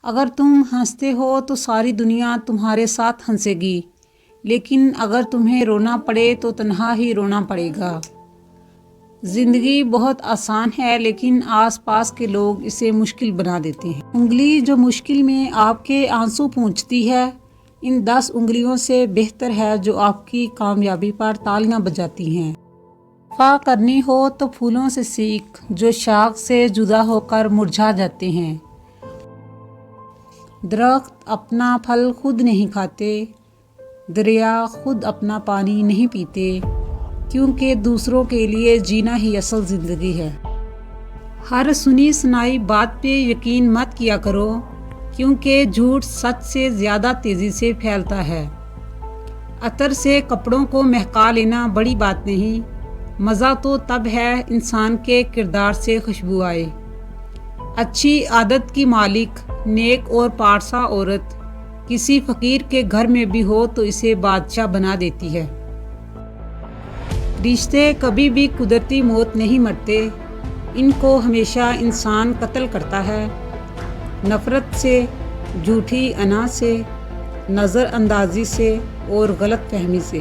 اگر تم ہنستے ہو تو ساری دنیا تمہارے ساتھ ہنسے گی، لیکن اگر تمہیں رونا پڑے تو تنہا ہی رونا پڑے گا۔ زندگی بہت آسان ہے، لیکن آس پاس کے لوگ اسے مشکل بنا دیتے ہیں۔ انگلی جو مشکل میں آپ کے آنسو پونچھتی ہے، ان 10 انگلیوں سے بہتر ہے جو آپ کی کامیابی پر تالیاں بجاتی ہیں۔ وفا کرنی ہو تو پھولوں سے سیکھ، جو شاخ سے جدا ہو کر مرجھا جاتے ہیں۔ درخت اپنا پھل خود نہیں کھاتے، دریا خود اپنا پانی نہیں پیتے، کیونکہ دوسروں کے لیے جینا ہی اصل زندگی ہے۔ ہر سنی سنائی بات پہ یقین مت کیا کرو، کیونکہ جھوٹ سچ سے زیادہ تیزی سے پھیلتا ہے۔ عطر سے کپڑوں کو مہکا لینا بڑی بات نہیں، مزہ تو تب ہے انسان کے کردار سے خوشبو آئے۔ اچھی عادت کی مالک، نیک اور پارسا عورت کسی فقیر کے گھر میں بھی ہو تو اسے بادشاہ بنا دیتی ہے۔ رشتے کبھی بھی قدرتی موت نہیں مرتے، ان کو ہمیشہ انسان قتل کرتا ہے، نفرت سے، جھوٹی انا سے، نظر اندازی سے اور غلط فہمی سے۔